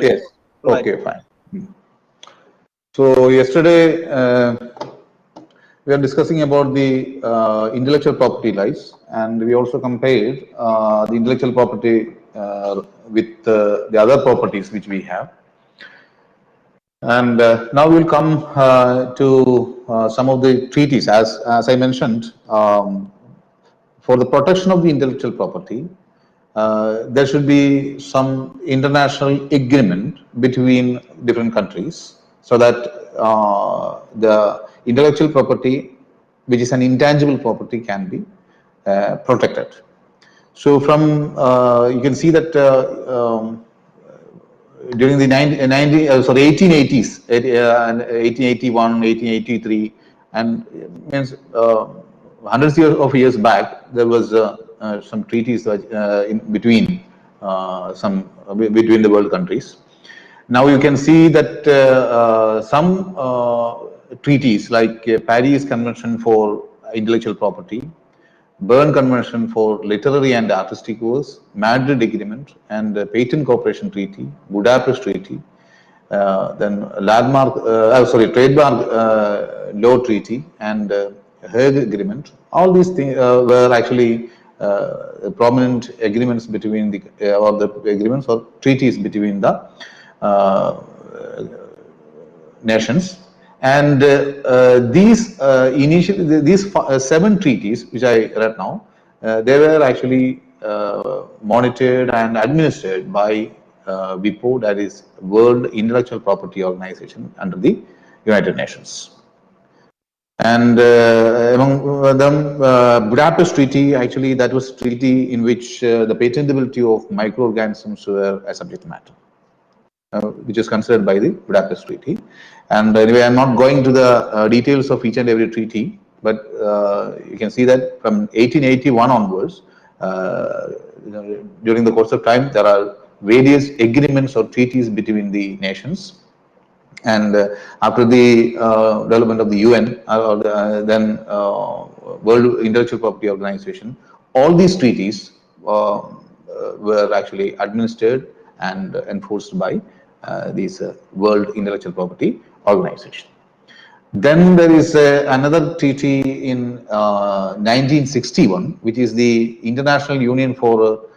Yes. Okay, fine. So yesterday we are discussing about the intellectual property rights, and we also compared the intellectual property with the other properties which we have. And now we'll come to some of the treaties. As I mentioned, for the protection of the intellectual property, there should be some international agreement between different countries, so that the intellectual property, which is an intangible property, can be protected. So from you can see that during the 1880s, 1881, 1883, and means hundreds of years back, there was some treaties in between between the world countries. Now you can see that some treaties like Paris Convention for Intellectual Property, Berne Convention for Literary and Artistic Works, Madrid Agreement, and Patent Cooperation Treaty, Budapest Treaty, then Trademark Law Treaty, and Hague Agreement. All these things were actually prominent agreements between the or the agreements or treaties between the nations. And these these 7 treaties which I read now, they were actually monitored and administered by WIPO, that is World Intellectual Property Organization, under the United Nations. And among them, Budapest Treaty, actually that was a treaty in which the patentability of microorganisms were a subject matter, which is considered by the Budapest Treaty. And anyway, I'm not going to the details of each and every treaty, but you can see that from 1881 onwards, during the course of time, there are various agreements or treaties between the nations. And after the development of the UN, then World Intellectual Property Organization, all these treaties were actually administered and enforced by these World Intellectual Property Organization. Then there is another treaty in 1961, which is the International Union for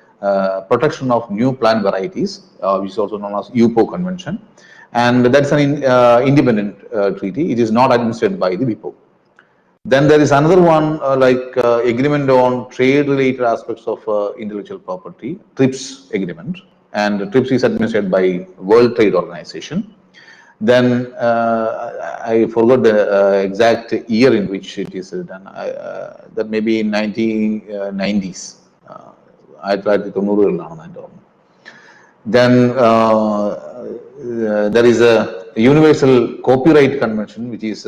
Protection of New Plant Varieties, which is also known as UPO Convention. And that's an independent treaty. It is not administered by the WIPO. Then there is another one Agreement on Trade-related Aspects of Intellectual Property, TRIPS Agreement. And TRIPS is administered by World Trade Organization. Then I forgot the exact year in which it is done. That may be in 1990s. Then there is a Universal Copyright Convention, which is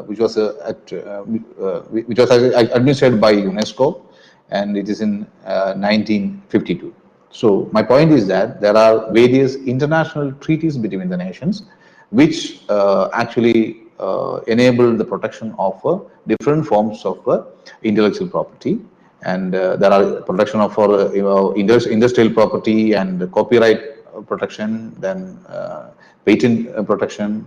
which was administered by UNESCO, and it is in 1952. So my point is that there are various international treaties between the nations which actually enable the protection of different forms of intellectual property. And there are protection of industrial property and copyright protection, then patent protection,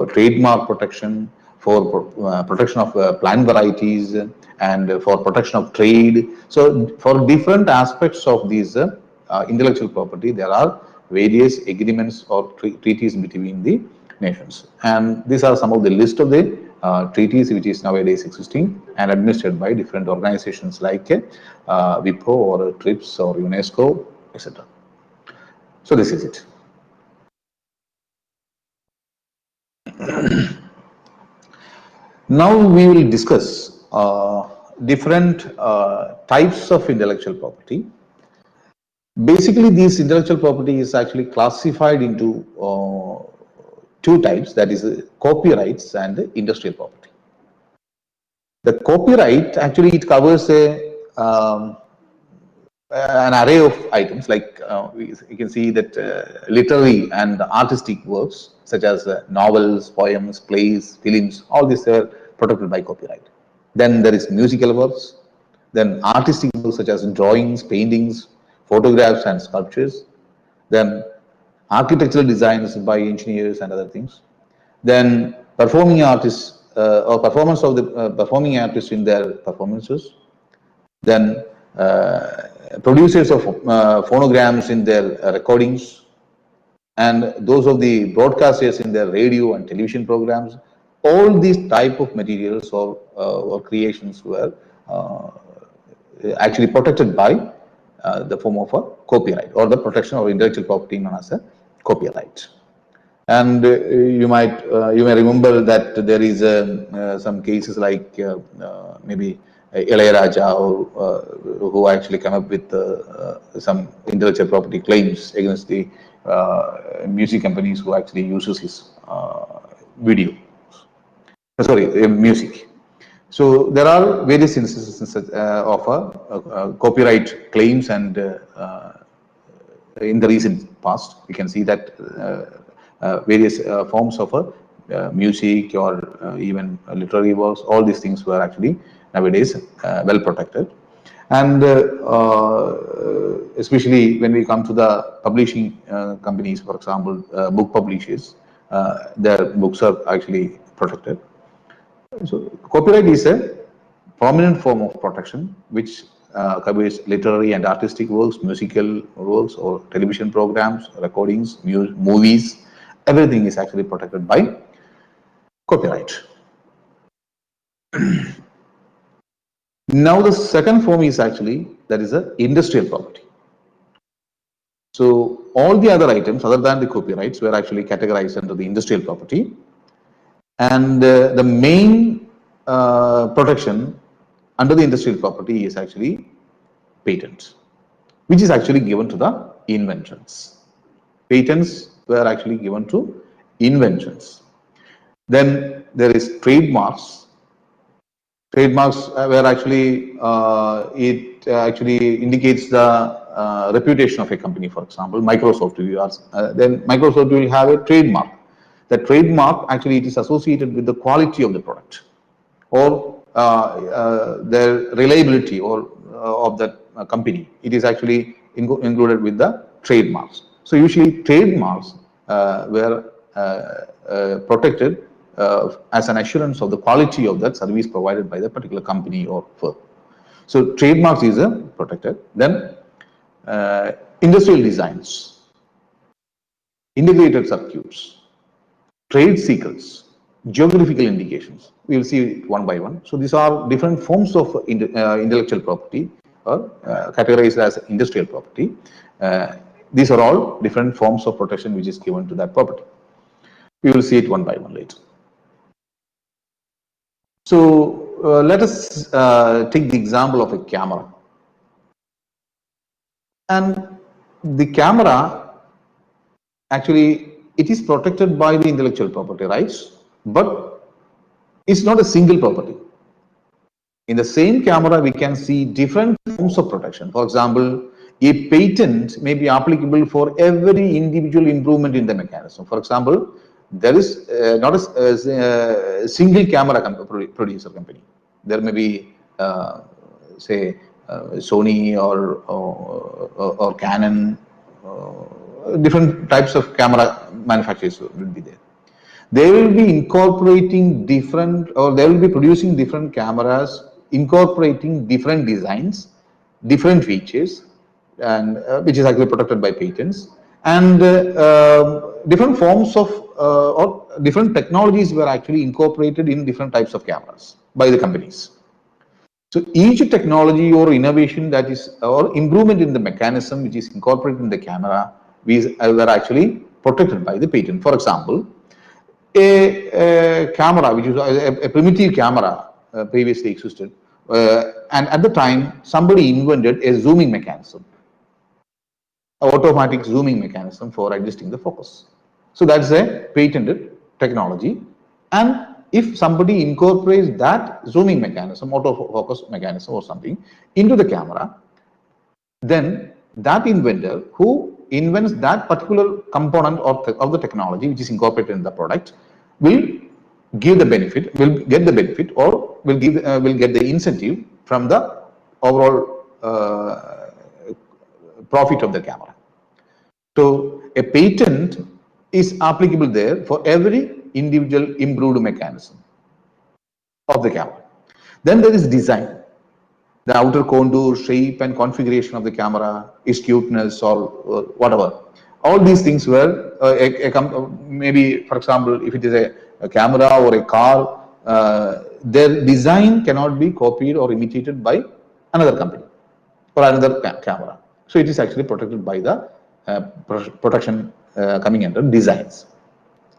trademark protection, for protection of plant varieties, and for protection of trade. So for different aspects of these intellectual property, there are various agreements or treaties between the nations. And these are some of the list of the treaties which is nowadays existing and administered by different organizations like WIPO or TRIPS or UNESCO, etc. So this is it. Now we will discuss different types of intellectual property. Basically, this intellectual property is actually classified into 2 types, that is copyrights and industrial property. The copyright, actually it covers an array of items, like you can see that literary and artistic works such as novels, poems, plays, films, all these are protected by copyright. Then there is musical works, then artistic works such as drawings, paintings, photographs and sculptures, then architectural designs by engineers and other things, then performing artists or performance of the performing artists in their performances, then producers of phonograms in their recordings, and those of the broadcasters in their radio and television programs. All these type of materials or creations were actually protected by the form of a copyright or the protection of intellectual property known as a copyright. And you may remember that there is some cases like maybe Ilayaraja who actually come up with some intellectual property claims against the music companies who actually uses his video. Sorry, music. So there are various instances of copyright claims, and in the recent past, we can see that various forms of music or even literary works, all these things were actually nowadays well protected. And especially when we come to the publishing companies, for example, book publishers, their books are actually protected. So copyright is a prominent form of protection which covers literary and artistic works, musical works, or television programs, recordings, movies. Everything is actually protected by copyright. Now the second form is actually that is a industrial property. So all the other items other than the copyrights were actually categorized under the industrial property, and the main protection under the industrial property is actually patents, which is actually given to the inventions. Patents were actually given to inventions. Then there is trademarks. Trademarks were actually it actually indicates the reputation of a company. For example, Microsoft. Then Microsoft will have a trademark. The trademark actually it is associated with the quality of the product or the reliability or of that company. It is actually included with the trademarks. So usually trademarks were protected as an assurance of the quality of that service provided by the particular company or firm. So trademarks is protected. Then industrial designs, integrated circuits, trade secrets, geographical indications. We will see one by one. So these are different forms of intellectual property or categorized as industrial property. These are all different forms of protection which is given to that property. We will see it one by one later. So let us take the example of a camera. And the camera actually it is protected by the intellectual property rights, but it's not a single property. In the same camera, we can see different forms of protection. For example, a patent may be applicable for every individual improvement in the mechanism. For example, there is not a single camera producer company. There may be, say, Sony or Canon, different types of camera manufacturers will be there. They will be incorporating different, or they will be producing different cameras, incorporating different designs, different features, and which is actually protected by patents, and different forms of or different technologies were actually incorporated in different types of cameras by the companies. So each technology or innovation that is or improvement in the mechanism which is incorporated in the camera were actually protected by the patent. For example, a camera which is a primitive camera previously existed, and at the time somebody invented a zooming mechanism, an automatic zooming mechanism for adjusting the focus. So that's a patented technology, and if somebody incorporates that zooming mechanism, autofocus mechanism or something into the camera, then that inventor who invents that particular component of the technology which is incorporated in the product will give the benefit, will get the benefit, or will get the incentive from the overall profit of the camera. So a patent is applicable there for every individual improved mechanism of the camera. Then there is design. The outer contour, shape and configuration of the camera, its cuteness or whatever. All these things were maybe, for example, if it is a camera or a car, their design cannot be copied or imitated by another company or another camera. So it is actually protected by the protection coming under designs.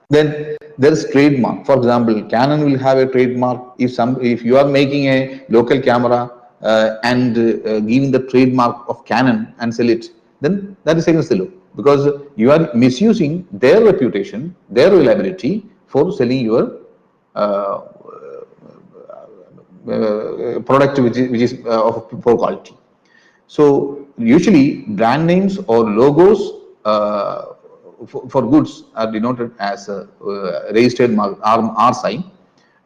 Then there is trademark. For example, Canon will have a trademark. If you are making a local camera and giving the trademark of Canon and sell it, then that is against the law, because you are misusing their reputation, their reliability for selling your product which is of poor quality. So usually brand names or logos for goods are denoted as a registered mark, R sign,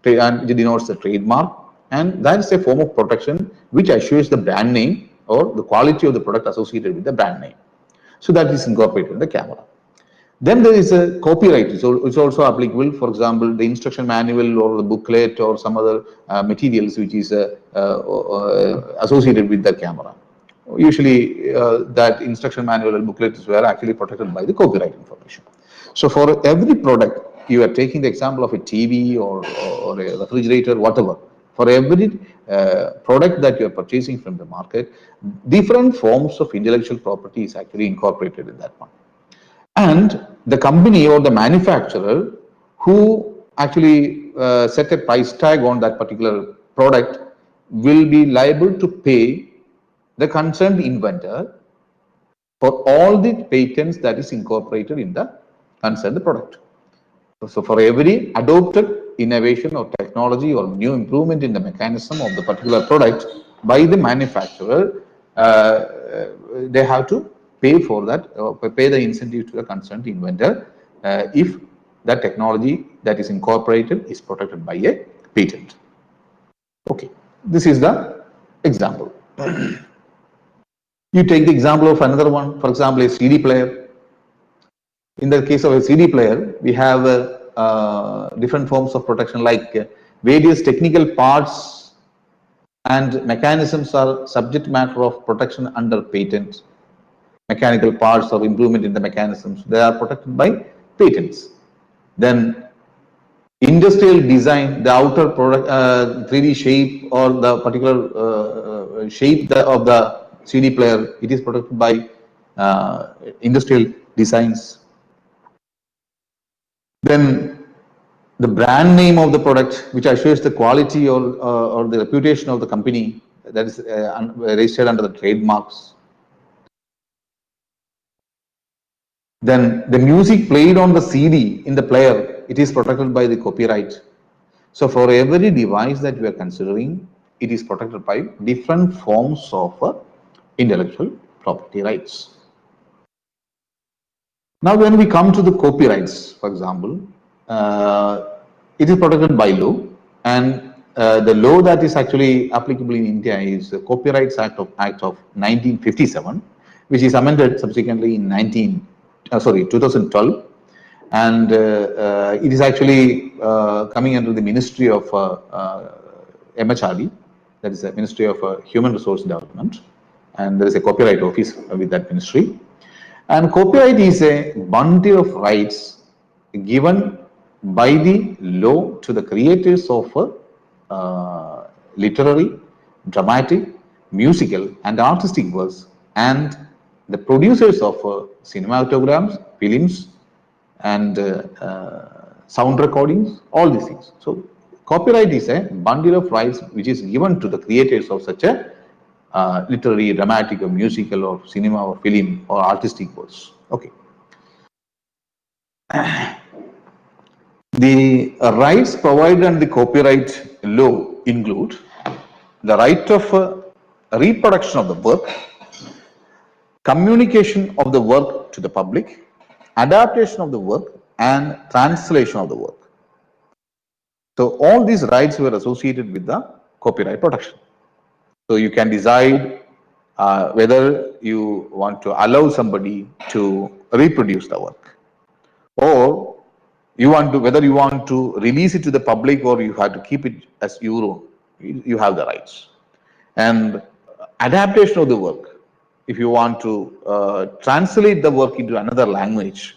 and it denotes the trademark, and that is a form of protection which assures the brand name or the quality of the product associated with the brand name. So that is incorporated in the camera. Then there is a copyright. So it's also applicable. For example, the instruction manual or the booklet or some other materials which is associated with the camera. Usually, that instruction manual and booklets were actually protected by the copyright information. So for every product, you are taking the example of a TV or a refrigerator, whatever. For every product that you are purchasing from the market, different forms of intellectual property is actually incorporated in that one. And the company or the manufacturer who actually set a price tag on that particular product will be liable to pay the concerned inventor for all the patents that is incorporated in the concerned product. So for every adopted innovation or technology or new improvement in the mechanism of the particular product by the manufacturer, they have to pay for that, pay the incentive to the concerned inventor if that technology that is incorporated is protected by a patent. Okay, this is the example. You take the example of another one, for example, a CD player. In the case of a CD player, we have different forms of protection, like various technical parts and mechanisms are subject matter of protection under patent. Mechanical parts or improvement in the mechanisms, they are protected by patents. Then industrial design, the outer product, 3D shape or the particular shape of the CD player, it is protected by industrial designs. Then the brand name of the product, which assures the quality or the reputation of the company, that is registered under the trademarks. Then the music played on the CD in the player, it is protected by the copyright. So for every device that we are considering, it is protected by different forms of intellectual property rights. Now when we come to the copyrights, for example, it is protected by law, and the law that is actually applicable in India is the Copyrights Act of 1957, which is amended subsequently in 2012, and it is actually coming under the Ministry of MHRD, that is the Ministry of Human Resource Development, and there is a copyright office with that ministry. And copyright is a bundle of rights given by the law to the creators of literary, dramatic, musical and artistic works, and the producers of cinematograms, films and sound recordings, all these things. So copyright is a bundle of rights which is given to the creators of such a literary, dramatic or musical or cinema or film or artistic works. Okay. The rights provided under the copyright law include the right of reproduction of the work, communication of the work to the public, adaptation of the work and translation of the work. So all these rights were associated with the copyright protection. So you can decide whether you want to allow somebody to reproduce the work, or you want to, whether you want to release it to the public, or you have to keep it as your own. You have the rights. And adaptation of the work, if you want to translate the work into another language,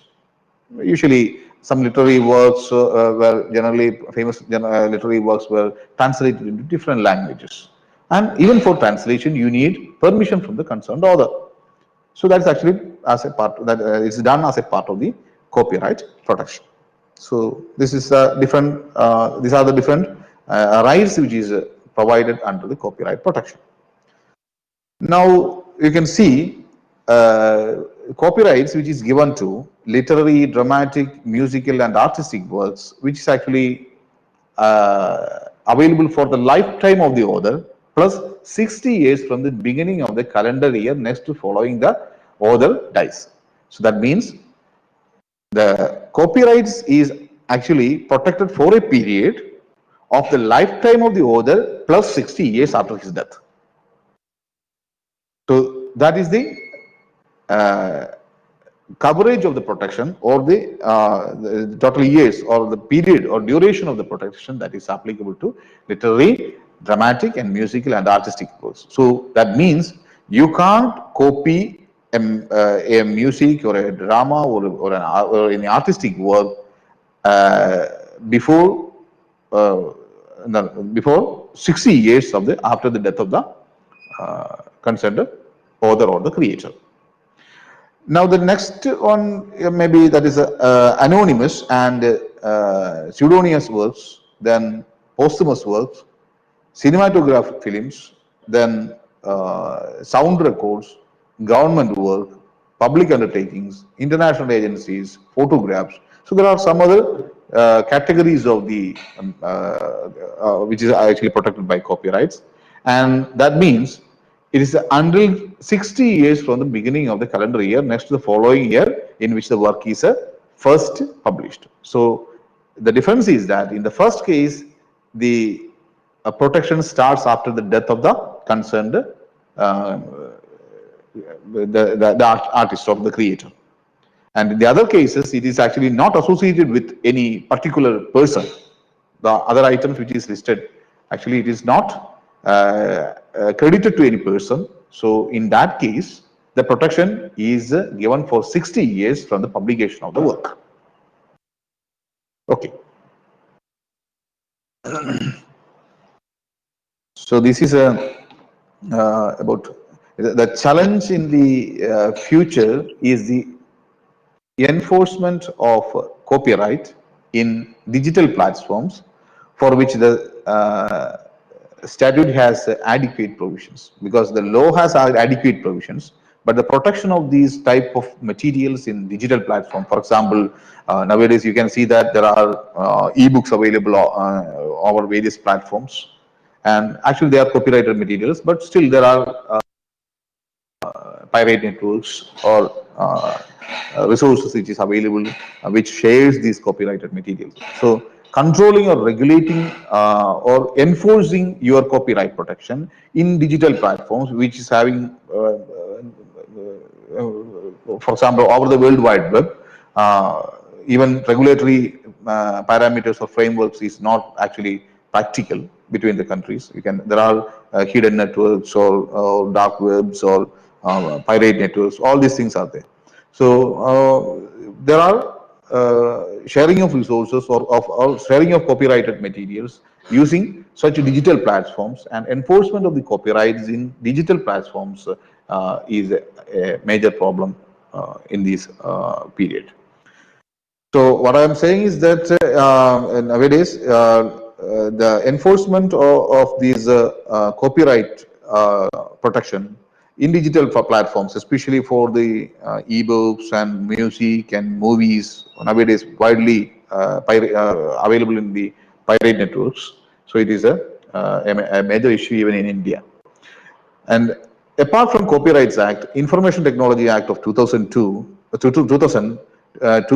usually some literary works were generally famous literary works were translated into different languages, and even for translation you need permission from the concerned author. So that's actually as a part that is done as a part of the copyright protection. So this is different. These are the different rights which is provided under the copyright protection. Now you can see copyrights which is given to literary, dramatic, musical, and artistic works, which is actually available for the lifetime of the author plus 60 years from the beginning of the calendar year next to following the author dies. So that means the copyrights is actually protected for a period of the lifetime of the author plus 60 years after his death. So that is the coverage of the protection, or the total years or the period or duration of the protection that is applicable to literary, dramatic, and musical and artistic works. So that means you can't copy a music or a drama or any artistic work uh, before uh, before 60 years of the after the death of the concerned author or the creator. Now the next one, maybe that is anonymous and pseudonymous works, then posthumous works, cinematographic films, then sound records, government work, public undertakings, international agencies, photographs. So there are some other categories of the which is actually protected by copyrights, and that means it is until 60 years from the beginning of the calendar year next to the following year in which the work is first published. So the difference is that in the first case, the protection starts after the death of the concerned artist or the creator. And in the other cases, it is actually not associated with any particular person. The other items which is listed, actually it is not credited to any person. So in that case, the protection is given for 60 years from the publication of the work. Okay. So this is about the challenge in the future is the enforcement of copyright in digital platforms, for which the statute has adequate provisions, because the law has adequate provisions, but the protection of these type of materials in digital platform, for example, nowadays you can see that there are ebooks available over various platforms, and actually they are copyrighted materials, but still there are pirate networks or resources which is available, which shares these copyrighted materials. So controlling or regulating or enforcing your copyright protection in digital platforms, which is having for example, over the World Wide Web, even regulatory parameters or frameworks is not actually practical between the countries. There are hidden networks or dark webs or pirate networks. All these things are there. So there are sharing of resources or sharing of copyrighted materials using such digital platforms, and enforcement of the copyrights in digital platforms is a major problem in this period. So what I am saying is that nowadays the enforcement of these copyright protection in digital platforms, especially for the ebooks and music and movies, nowadays widely available in the pirate networks. So it is a major issue even in India. And apart from Copyrights Act, Information Technology Act of 2002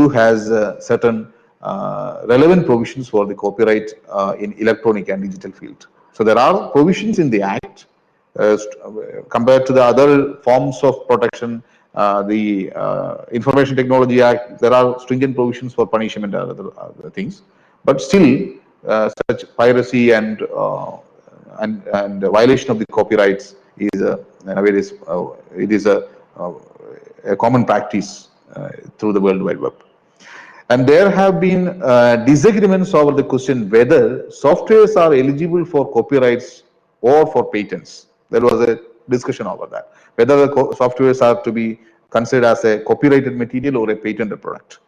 has certain relevant provisions for the copyright in electronic and digital field. So there are provisions in the Act compared to the other forms of protection. The Information Technology Act, there are stringent provisions for punishment and other things, but still such piracy and violation of the copyrights is it is a common practice through the World Wide Web. And there have been disagreements over the question whether softwares are eligible for copyrights or for patents. There was a discussion over that, whether the softwares are to be considered as a copyrighted material or a patented product.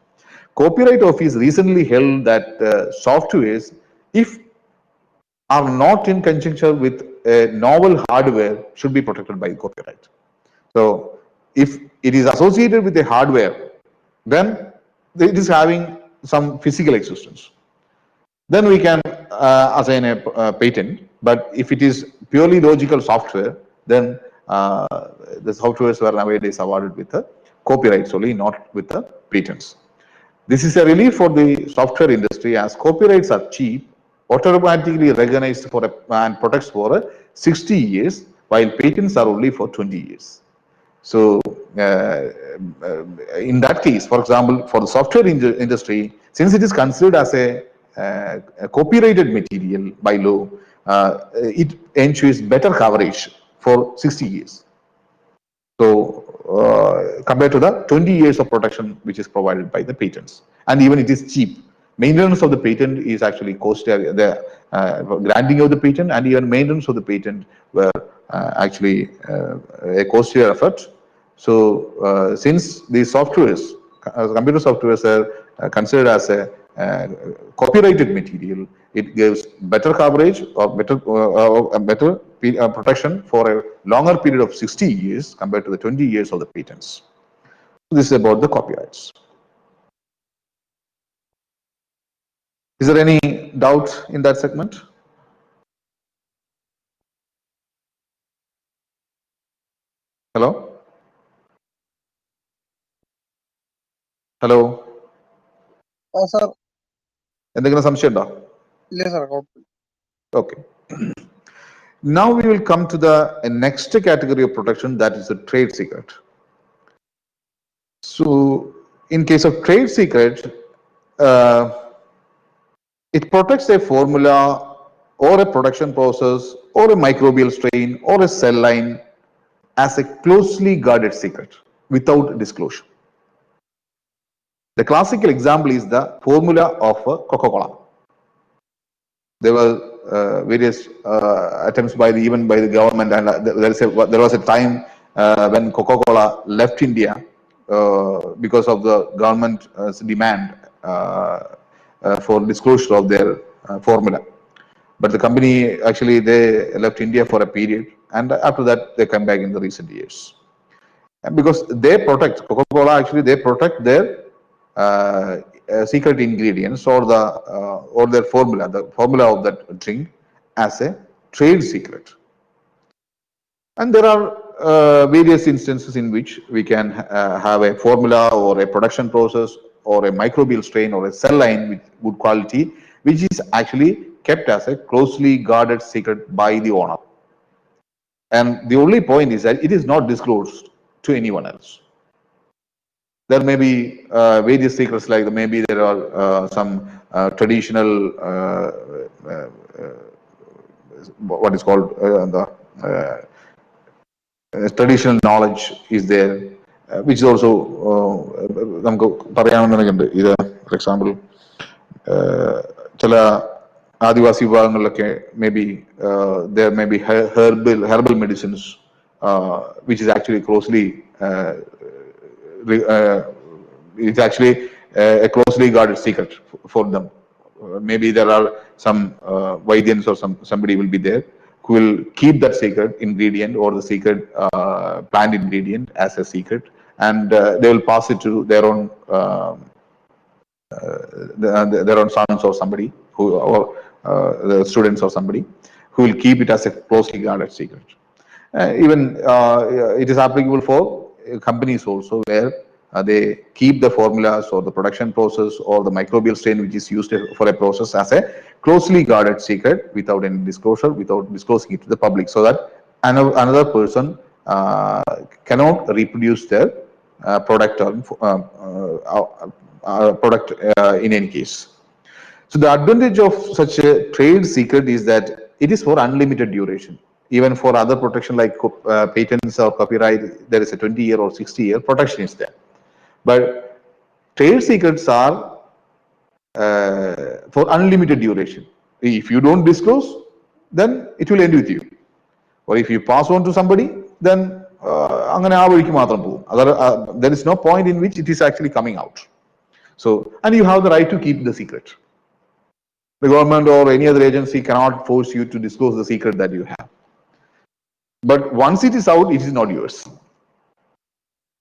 Copyright Office recently held that softwares, if are not in conjunction with a novel hardware, should be protected by copyright. So if it is associated with a hardware, then it is having some physical existence. Then we can assign a patent. But if it is purely logical software, then the softwares were nowadays awarded with the copyrights only, not with the patents. This is a relief for the software industry as copyrights are cheap, automatically recognized for and protects for 60 years, while patents are only for 20 years. So in that case, for example, for the software industry, since it is considered as a copyrighted material by law, it ensures better coverage for 60 years. So compared to the 20 years of protection which is provided by the patents, and even it is cheap. Maintenance of the patent is actually costly. The granting of the patent and even maintenance of the patent were actually a costlier effort. So since these softwares, computer softwares are considered as a copyrighted material, it gives better coverage or better protection for a longer period of 60 years compared to the 20 years of the patents. This is about the copyrights. Is there any doubt in that segment? Hello? Hello? Sir. എന്തെങ്കിലും സംശയം ഉണ്ടോ? ഇല്ല sir. Okay. Now we will come to the next category of protection, that is the trade secret. So in case of trade secret, it protects a formula or a production process or a microbial strain or a cell line as a closely guarded secret without disclosure. The classical example is the formula of Coca-Cola. There were various attempts by even by the government, and there was a time when Coca-Cola left India because of the government's demand for disclosure of their formula. But the company actually they left India for a period, and after that they come back in the recent years. And because they protect Coca-Cola, actually they protect their secret ingredients or their formula, the formula of that drink, as a trade secret. And there are various instances in which we can have a formula or a production process or a microbial strain or a cell line with good quality, which is actually kept as a closely guarded secret by the owner. And the only point is that it is not disclosed to anyone else. There may be various secrets, like maybe there are some traditional what is called the traditional knowledge is there, which is also നമുക്ക് പറയാവുന്നതുണ്ട്. ഇത് for example ചില ആദിവാസി വിഭാഗങ്ങളിലൊക്കെ maybe there may be herbal medicines which is actually closely it's actually a closely guarded secret for them. Maybe there are some Vaidyans or somebody will be there who will keep that secret ingredient or the secret plant ingredient as a secret, and they will pass it to their own sons or somebody who, or the students or somebody who will keep it as a closely guarded secret. Even it is applicable for companies also, where they keep the formulas or the production process or the microbial strain which is used for a process as a closely guarded secret without any disclosure, without disclosing it to the public, so that another person cannot reproduce their product or product in any case. So the advantage of such a trade secret is that it is for unlimited duration. Even for other protection like patents or copyright, there is a 20-year or 60-year protection is there. But trade secrets are for unlimited duration. If you don't disclose, then it will end with you. Or if you pass on to somebody, then there is no point in which it is actually coming out. So, and you have the right to keep the secret. The government or any other agency cannot force you to disclose the secret that you have. But once it is out, it is not yours.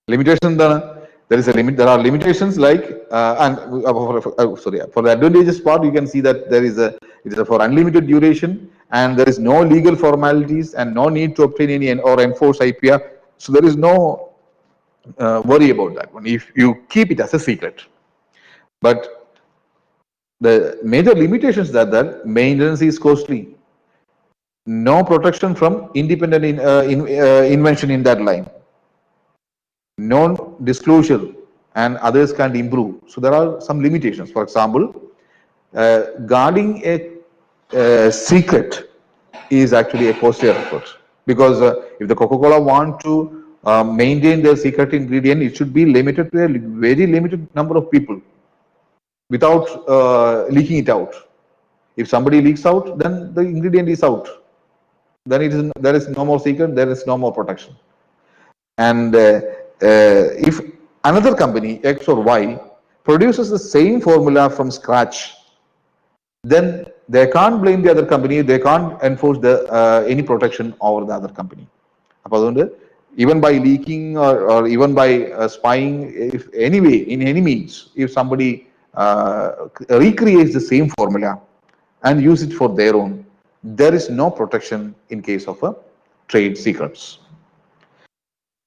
Limitation, there is a limit. There are limitations like for the advantageous part, you can see that it is for unlimited duration, and there is no legal formalities and no need to obtain any or enforce IPR. So there is no worry about that one if you keep it as a secret. But the major limitations that maintenance is costly. No protection from independent invention in that line. Non-disclosure and others can't improve. So there are some limitations. For example, guarding a secret is actually a costly effort, because if the Coca-Cola want to maintain their secret ingredient, it should be limited to a very limited number of people without leaking it out. If somebody leaks out, then the ingredient is out. Then there is no more secret, there is no more protection. And if another company, X or Y, produces the same formula from scratch, then they can't blame the other company, they can't enforce any protection over the other company. Even by leaking or even by spying, if anyway, in any means, if somebody recreates the same formula and use it for their own, there is no protection in case of trade secrets.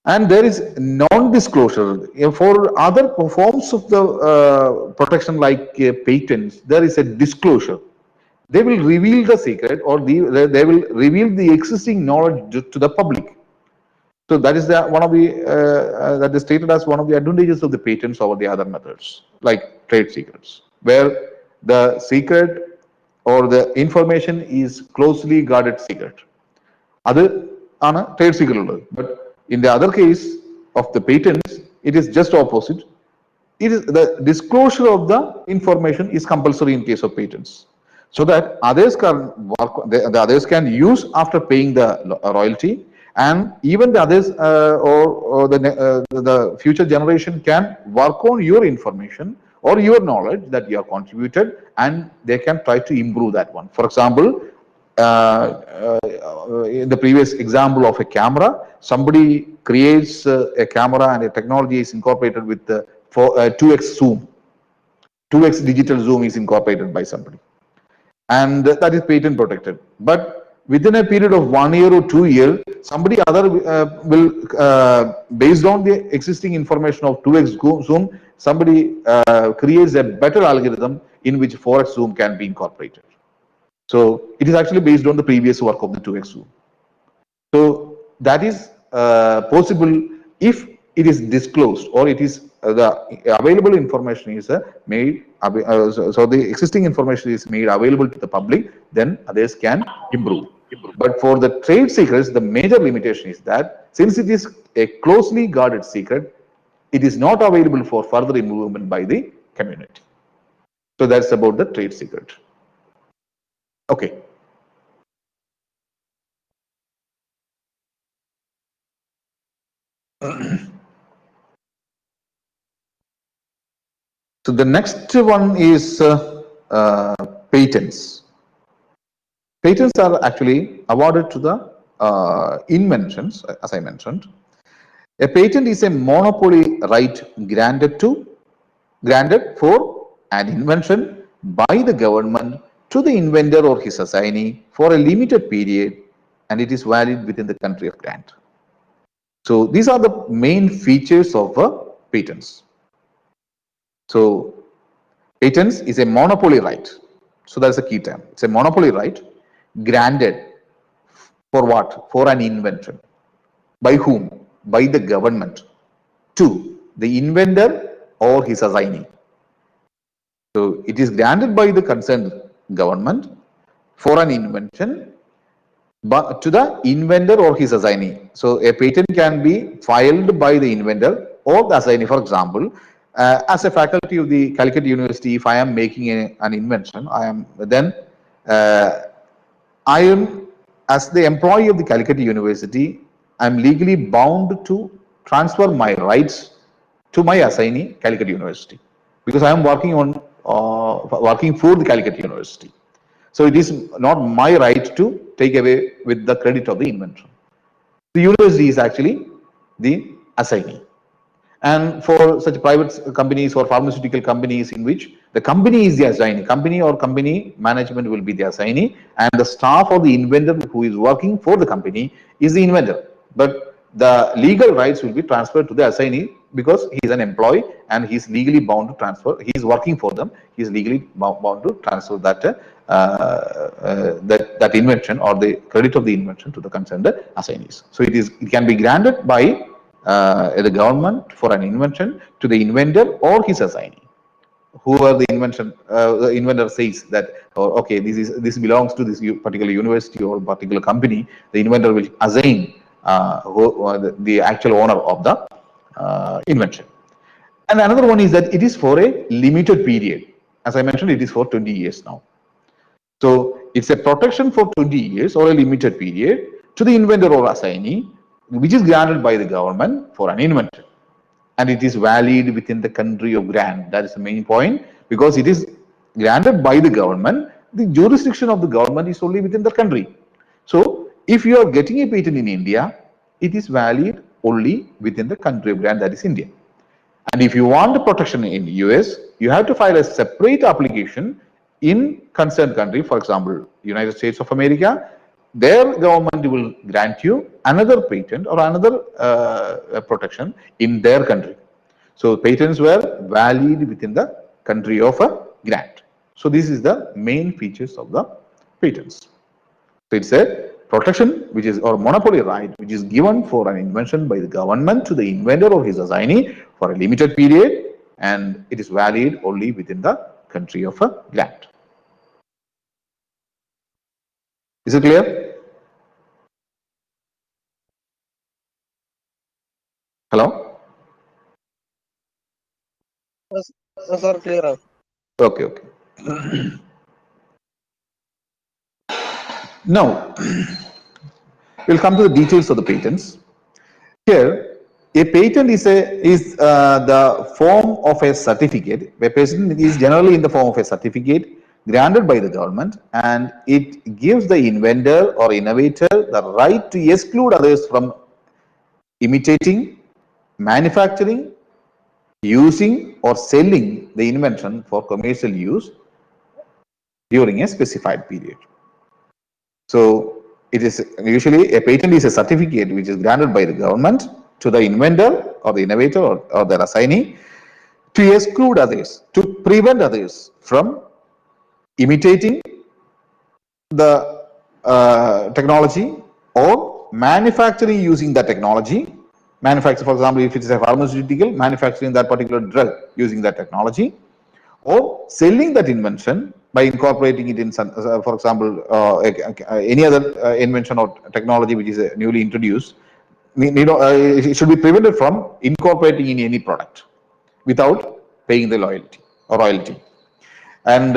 And there is non-disclosure. For other forms of the protection like patents, there is a disclosure. They will reveal the secret, or they will reveal the existing knowledge to the public. So that is one of the that is stated as one of the advantages of the patents over the other methods, like trade secrets, where the secret or the information is closely guarded secret. Other trade secret, but in the other case of the patents, it is just opposite. It is the disclosure of the information is compulsory in case of patents, so that others can work, the others can use after paying the royalty, and even the others or the future generation can work on your information or your knowledge that you have contributed, and they can try to improve that one. For example, in the previous example of a camera, somebody creates a camera and a technology is incorporated with the 2x zoom. 2x digital zoom is incorporated by somebody, and that is patent protected. But within a period of 1 year or 2 years, somebody other will, based on the existing information of 2x zoom, somebody creates a better algorithm in which 4x zoom can be incorporated. So it is actually based on the previous work of the 2x zoom. So that is possible if it is disclosed, or it is the available information is made, so the existing information is made available to the public, then others can improve. But for the trade secrets, the major limitation is that since it is a closely guarded secret, it is not available for further improvement by the community. So that's about the trade secret. Okay. So the next one is patents. Patents are actually awarded to the inventions, as I mentioned. A patent is a monopoly right granted for an invention by the government to the inventor or his assignee for a limited period, and it is valid within the country of grant. So these are the main features of a patents. So patents is a monopoly right. So that's a key term. It's a monopoly right granted for what? For an invention. By whom? By the government to the inventor or his assignee. So it is granted by the concerned government for an invention but to the inventor or his assignee. So a patent can be filed by the inventor or the assignee. For example, as a faculty of the Calicut University, if I am making an invention, I am, as the employee of the Calicut University, I am legally bound to transfer my rights to my assignee, Calicut University, because I am working for the Calicut University. So it is not my right to take away with the credit of the invention. The university is actually the assignee. And for such private companies or pharmaceutical companies in which the company is the assignee, company or company management will be the assignee, and the staff or the inventor who is working for the company is the inventor. But the legal rights will be transferred to the assignee because he is an employee and he is legally bound to transfer. He is working for them. He is legally bound to transfer that invention or the credit of the invention to the concerned assignees. So it can be granted by the government for an invention to the inventor or his assignee. Whoever the inventor says that, oh, okay, this belongs to this particular university or particular company, the inventor will assign the actual owner of the invention. And another one is that it is for a limited period. As I mentioned, it is for 20 years now. So it's a protection for 20 years or a limited period to the inventor or assignee, which is granted by the government for an invention. And it is valid within the country of grant. That is the main point, because it is granted by the government. The jurisdiction of the government is only within the country. So if you are getting a patent in India, it is valid only within the country of grant, that is India. And if you want protection in US, you have to file a separate application in concerned country. For example, United States of America, their government will grant you another patent or another protection in their country. So patents were valid within the country of a grant. So this is the main features of the patents. So it's a protection which is, or monopoly right, which is given for an invention by the government to the inventor or his assignee for a limited period, and it is valid only within the country of a grant. Is it clear? Hello? Yes, sir, clear. Okay. Now, we'll come to the details of the patents. Here, a patent is the form of a certificate. A patent is generally in the form of a certificate granted by the government, and it gives the inventor or innovator the right to exclude others from imitating, manufacturing, using, or selling the invention for commercial use during a specified period. So it is usually a patent is a certificate which is granted by the government to the inventor or the innovator or their assignee to exclude others, to prevent others from imitating the technology or manufacturing using that technology. Manufacture, for example, if it is a pharmaceutical, manufacturing that particular drug using that technology, or selling that invention by incorporating it in some, for example, any other invention or technology which is newly introduced. It should be prevented from incorporating in any product without paying the loyalty or royalty. And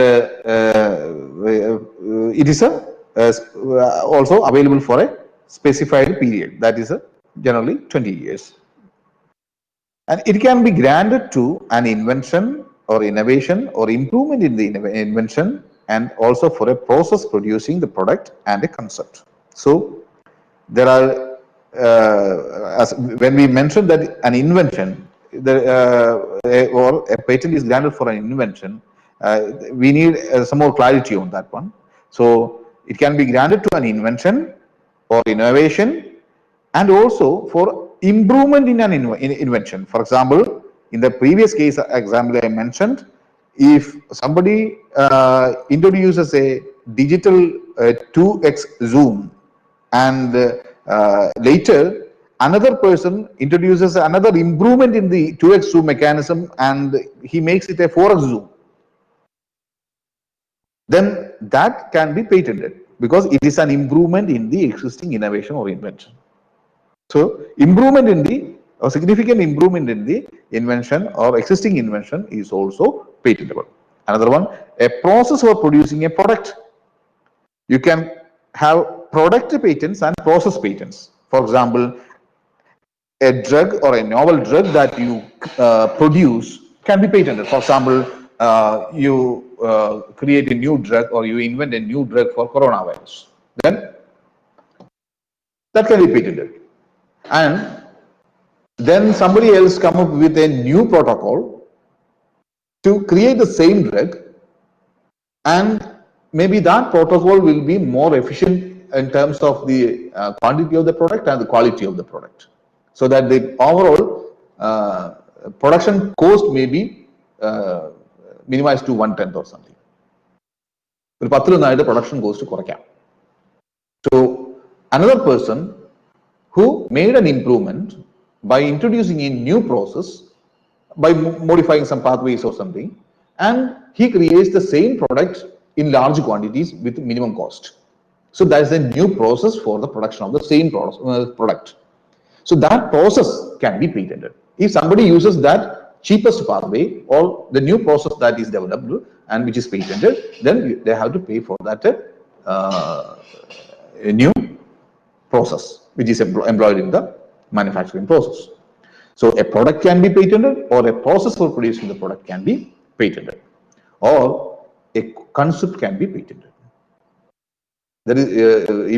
it is also available for a specified period, that is generally 20 years. And it can be granted to an invention or innovation or improvement in the invention, and also for a process producing the product and a concept. So there are, when we mentioned that an invention or a patent is granted for an invention, we need some more clarity on that one. So it can be granted to an invention or innovation, and also for improvement in an invention. For example, in the previous case example I mentioned, if somebody introduces a digital 2x zoom and later another person introduces another improvement in the 2x zoom mechanism and he makes it a 4x zoom, then that can be patented because it is an improvement in the existing innovation or invention. So improvement in the or significant improvement in the invention or existing invention is also patentable. Another one, a process for producing a product. You can have product patents and process patents. For example, a drug or a novel drug that you produce can be patented. For example, you create a new drug or you invent a new drug for coronavirus. Then that can be patented. And then somebody else come up with a new protocol to create the same drug, and maybe that protocol will be more efficient in terms of the quantity of the product and the quality of the product, so that the overall production cost may be minimized to 1/10 or something. ഒരു 10 production cost കുറയ്ക്കാം. So another person who made an improvement by introducing a new process, by modifying some pathways or something, and he creates the same product in large quantities with minimum cost. So that is a new process for the production of the same product. So that process can be patented. If somebody uses that cheapest pathway or the new process that is developed and which is patented, then they have to pay for that new process which is employed in the manufacturing process. So a product can be patented, or a process for producing the product can be patented, or a concept can be patented. That is,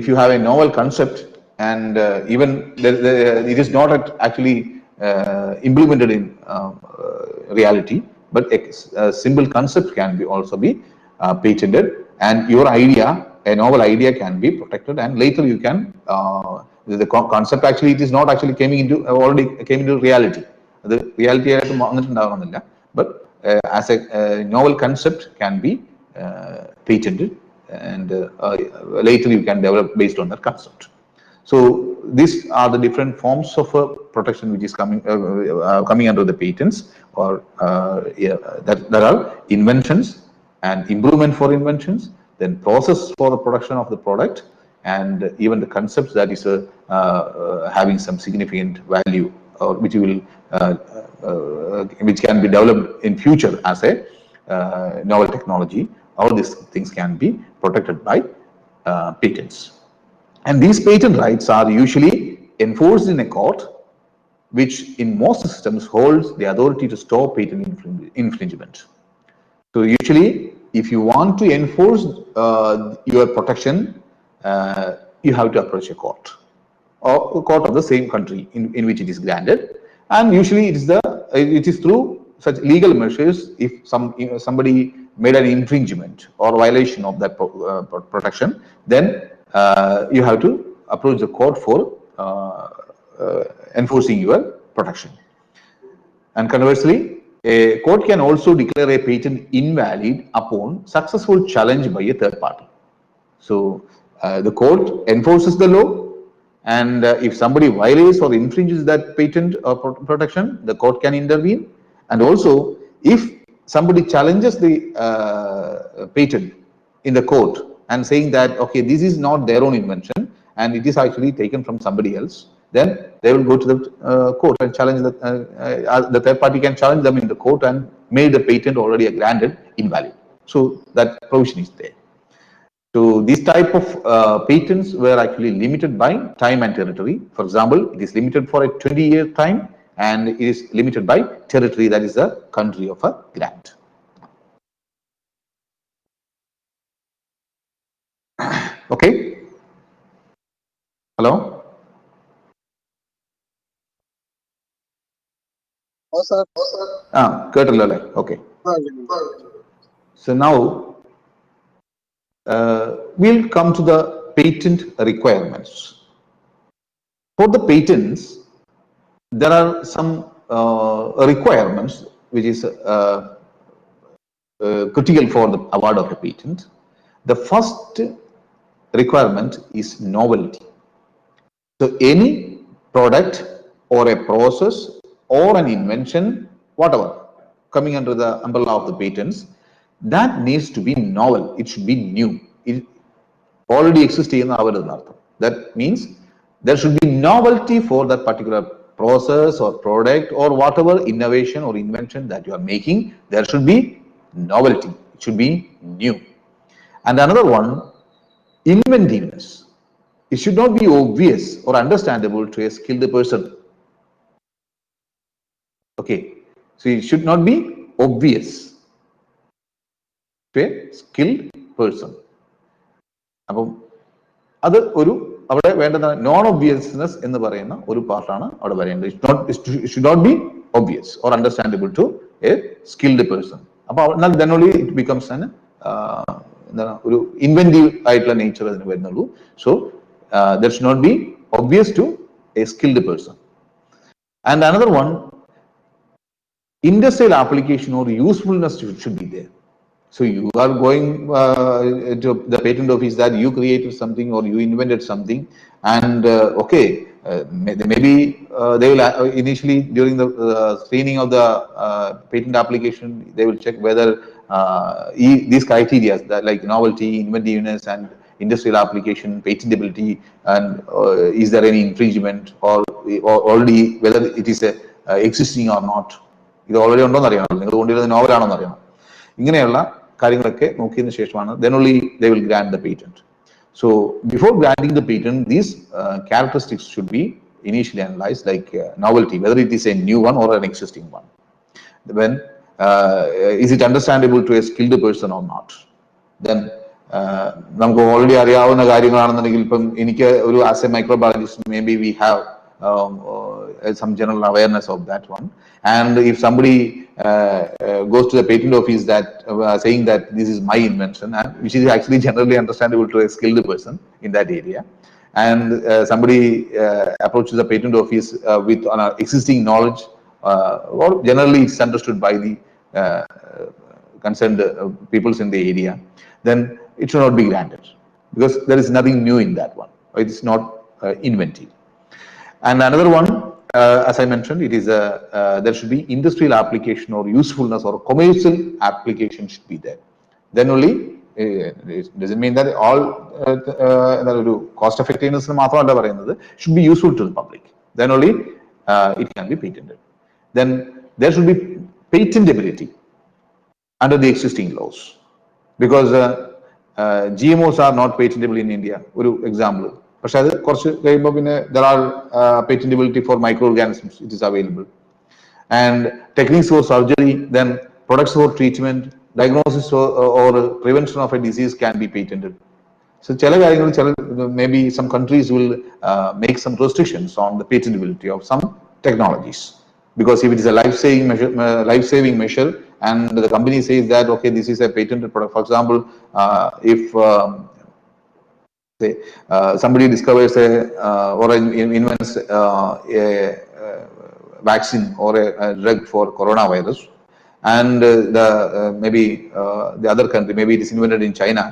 if you have a novel concept and even it is not actually implemented in reality, but a simple concept can be also be patented, and your idea, a novel idea, can be protected, and later you can the concept actually it is not actually already came into reality. The reality but as a novel concept can be patented, and later you can develop based on that concept. So these are the different forms of protection which is coming under the patents, or that are inventions and improvement for inventions, then process for the production of the product, and even the concepts that is having some significant value, or which will which can be developed in future as a novel technology. All these things can be protected by patents. And these patent rights are usually enforced in a court, which in most systems holds the authority to stop patent infringement. So usually, if you want to enforce your protection, you have to approach a court, or a court of the same country in which it is granted. And usually it is through such legal measures. If somebody made an infringement or violation of that protection, then you have to approach the court for enforcing your protection. And conversely, a court can also declare a patent invalid upon successful challenge by a third party. So the court enforces the law, and if somebody violates or infringes that patent or protection, the court can intervene. And also, if somebody challenges the patent in the court and saying that, okay, this is not their own invention and it is actually taken from somebody else, then they will go to the court and challenge that. The third party can challenge them in the court and made the patent already granted invalid. So that provision is there. So these type of patents were actually limited by time and territory. For example, it is limited for a 20-year time, and it is limited by territory, that is the country of a grant. Okay. Hello. sir. കേട്ടല്ലോ അല്ലേ? Okay. So now we'll come to the patent requirements. For the patents, there are some requirements which is critical for the award of a patent. The first requirement is novelty. So any product or a process or an invention, whatever, coming under the umbrella of the patents, that needs to be novel. It should be new. It already exists in our Artham. That means there should be novelty for that particular process or product or whatever innovation or invention that you are making. There should be novelty. It should be new. And another one, inventiveness. It should not be obvious or understandable to a skilled person. Okay, so it should not be obvious to a skilled person. അത് ഒരു അവിടെ വേണ്ടുന്ന non ഒബ്വിയസ്നെസ് എന്ന് പറയുന്ന ഒരു പാർട്ടാണ് അവിടെ വരേണ്ടത്. It should not be obvious or understandable to a skilled person. അപ്പൊ എന്നാൽ then only it becomes an എന്താണ് ഒരു ഇൻവെന്റീവ് ആയിട്ടുള്ള നേച്ചർ അതിന് വരുന്നുള്ളൂ. So that should not be obvious to a skilled person. And another one, industrial application or usefulness should be there. So you are going to the patent office that you created something or you invented something, and maybe they will initially during the screening of the patent application they will check whether these criteria that like novelty, inventiveness, and industrial application, patentability, and is there any infringement or already whether it is existing or not. ഇത് already ഉണ്ടോ എന്ന് അറിയണം, നിങ്ങൾ കൊണ്ടുവരുന്ന നോവലാണോ എന്ന് അറിയണം. ഇങ്ങനെയുള്ള കാര്യങ്ങളൊക്കെ നോക്കിയതിനു ശേഷമാണ് then only they will grant the patent. So before granting the patent, these characteristics should be initially analyzed, like novelty, whether it is a new one or an existing one. Then is it understandable to a skilled person or not. Then നമുക്ക് already അറിയാവുന്ന കാര്യങ്ങളാണെന്നുണ്ടെങ്കിൽ ഇപ്പം എനിക്ക് ഒരു as A microbiologist may be we have some general awareness of that one. And if somebody goes to the patent office that saying that this is my invention, and which is actually generally understandable to a skilled person in that area, and somebody approaches the patent office with existing knowledge, or generally it's understood by the concerned peoples in the area, then it should not be granted because there is nothing new in that one. It is not inventive. And another one, as I mentioned, it is there should be industrial application or usefulness or commercial application should be there. Then only it doesn't mean that all cost effectiveness മാത്രമല്ല പറയുന്നത്, should be useful to the public. Then only it can be patented. Then there should be patentability under the existing laws, because GMOs are not patentable in India. ഒരു example. പക്ഷെ അത് കുറച്ച് കഴിയുമ്പോൾ പിന്നെ there are patentability for microorganisms, it is available. And techniques for surgery, then products for treatment, diagnosis or prevention of a disease can be patented. So ചില കാര്യങ്ങൾ maybe some countries will make some restrictions on the patentability of some technologies, because if it is a life-saving measure and the company says that okay, this is a patented product. For example, if somebody discovers or invents a vaccine or a drug for coronavirus, and maybe the other country, maybe it is invented in China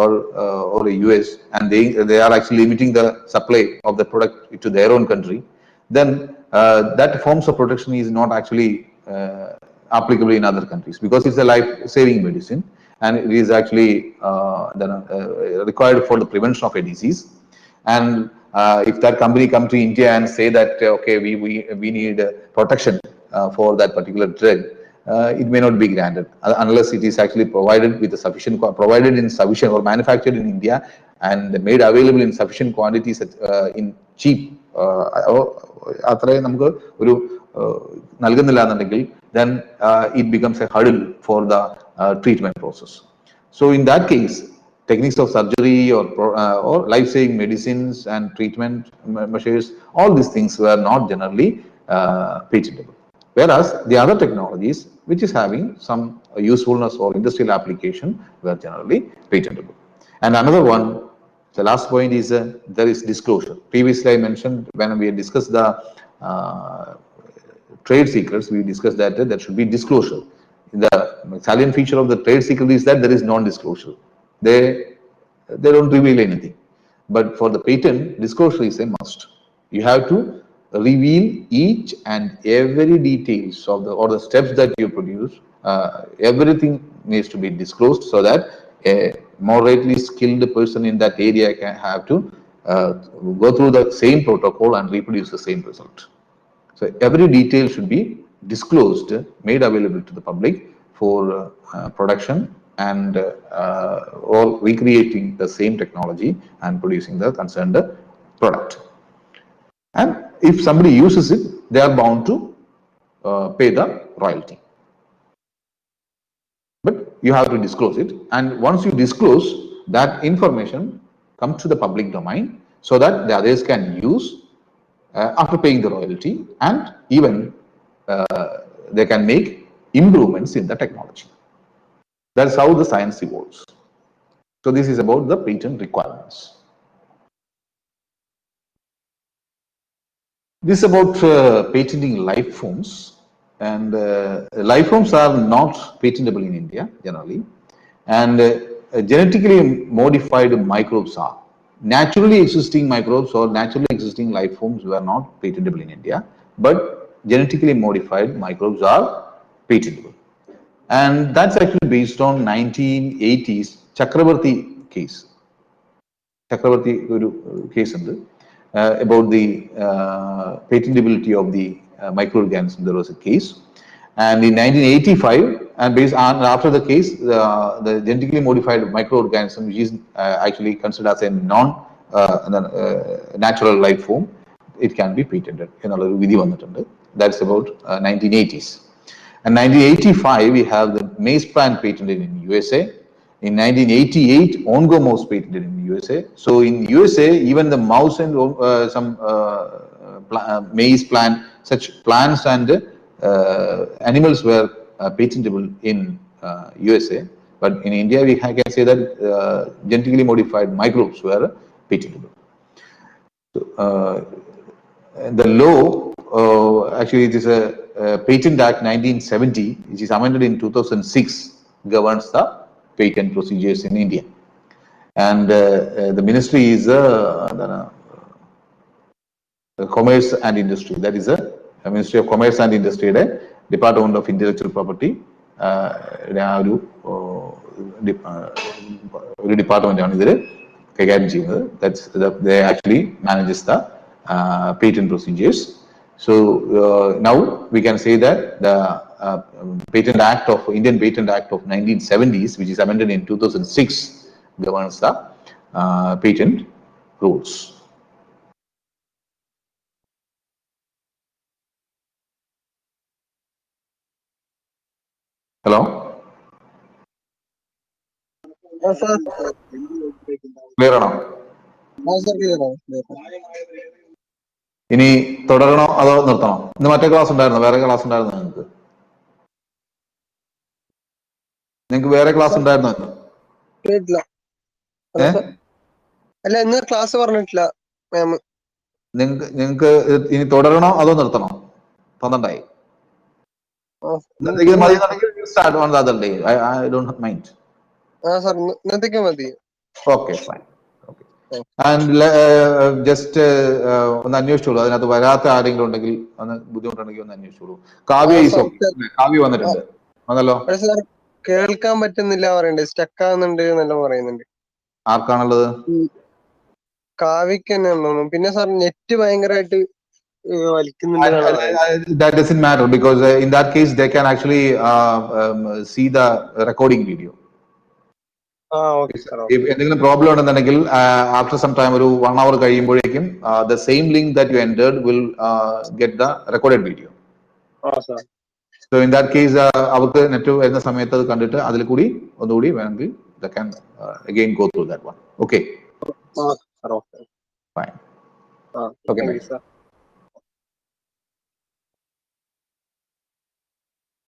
or the US, and they are actually limiting the supply of the product to their own country, then that forms of protection is not actually applicable in other countries, because it's a life-saving medicine and it is actually required for the prevention of a disease. And if that company come to India and say that okay, we need protection for that particular drug, it may not be granted unless it is actually provided in sufficient or manufactured in India and made available in sufficient quantities in cheap. അത്രയും നമുക്ക് ഒരു നൽകുന്നില്ല എന്നുണ്ടെങ്കിൽ then it becomes a hurdle for the treatment process. So in that case, techniques of surgery or life-saving medicines and treatment measures, all these things were not generally patentable. Whereas the other technologies which is having some usefulness or industrial application were generally patentable. And another one, the last point is there is disclosure. Previously I mentioned when we discussed the trade secrets, we discussed that there should be disclosure. The salient feature of the trade secret is that there is non-disclosure. They don't reveal anything. But for the patent, disclosure is a must. You have to reveal each and every details of the steps that you produce. Everything needs to be disclosed so that a moderately skilled person in that area can have to go through the same protocol and reproduce the same result. So every detail should be disclosed, made available to the public for production and or recreating the same technology and producing the concerned product. And if somebody uses it, they are bound to pay the royalty. But you have to disclose it, and once you disclose, that information comes to the public domain so that the others can use after paying the royalty, and even they can make improvements in the technology. That's how the science evolves. So this is about the patent requirements. This is about patenting life forms, and life forms are not patentable in India generally, and genetically modified microbes are. Naturally existing microbes or naturally existing life forms were not patentable in India, but genetically modified microbes are patentable. And that's actually based on 1980s Chakrabarti case. Chakrabarti case about the patentability of the microorganism. There was a case, and in 1985, and based on after the case, the genetically modified microorganism, which is actually considered as a non-natural life form, it can be patented. That's about 1980s. And 1985, we have the maize plant patented in USA. In 1988, Ongo mouse patented in USA. So in USA, even the mouse and some maize plant, such plants and animals were patentable in USA. But in India, we can say that genetically modified microbes were patentable. So, the law, actually it is a Patent Act 1970, which is amended in 2006, governs the patent procedures in India. And the ministry is Commerce and Industry. That is a Ministry of Commerce and Industry, Department of Intellectual Property. ഒരു ഡിപ്പാർട്ട്മെന്റാണ് ഇതിൽ കൈകാര്യം ചെയ്യുന്നത്. That's they actually manages the patent procedures. So now we can say that the Patent Act of Indian Patent Act of 1970s, which is amended in 2006, governs the patent rules. Hello? Sir. Clear ആണോ? Sir, clear. ഇനി തുടരണോ അതോ നിർത്തണോ? ഇന്ന് മറ്റേ class ഉണ്ടായിരുന്നു, വേറെ class ഉണ്ടായിരുന്നു നിങ്ങൾക്ക് വേറെ ക്ലാസ് ഉണ്ടായിരുന്നോ? അല്ല, ഇന്ന് ക്ലാസ് പറഞ്ഞിട്ടില്ല മാം. നിങ്ങൾക്ക് ഇനി തുടരണോ അതോ നിർത്തണോ? 12 start on the other day. I don't mind. Sir, ഇന്നത്തേക്ക് മതി. Okay, fine. Okay. And just ഒന്ന് അന്വേഷിച്ചോളൂ, അതിനകത്ത് വരാത്ത ആരെങ്കിലും ഉണ്ടെങ്കിൽ ഒന്ന് ബുദ്ധിമുട്ടുണ്ടെങ്കിൽ ഒന്ന് അന്വേഷിച്ചോളൂ. കാവ്യ കാവ്യ വന്നിട്ടുണ്ട്, വന്നല്ലോ. കേൾക്കാൻ പറ്റുന്നില്ല പറയണ്ടേ, സ്റ്റക്ക് ആവുന്നുണ്ട് എന്നെല്ലാം പറയുന്നുണ്ട്. ആർക്കാണുള്ളത്? കാവ്യക്ക് തന്നെ തോന്നുന്നു. പിന്നെ സാർ നെറ്റ് ഭയങ്കരമായിട്ട് That doesn't matter, because in that case they can actually see the recording video. If എന്തെങ്കിലും പ്രോബ്ലം ഉണ്ടെന്നുണ്ടെങ്കിൽ after some time, ഒരു 1 hour കഴിയുമ്പോഴേക്കും the same link that you entered will get the recorded video. So in that case, അവർക്ക് net വരുന്ന സമയത്ത് അത് കണ്ടിട്ട് അതിൽ കൂടി ഒന്നുകൂടി വേണമെങ്കിൽ they can again go through that one. Okay. Fine. Okay.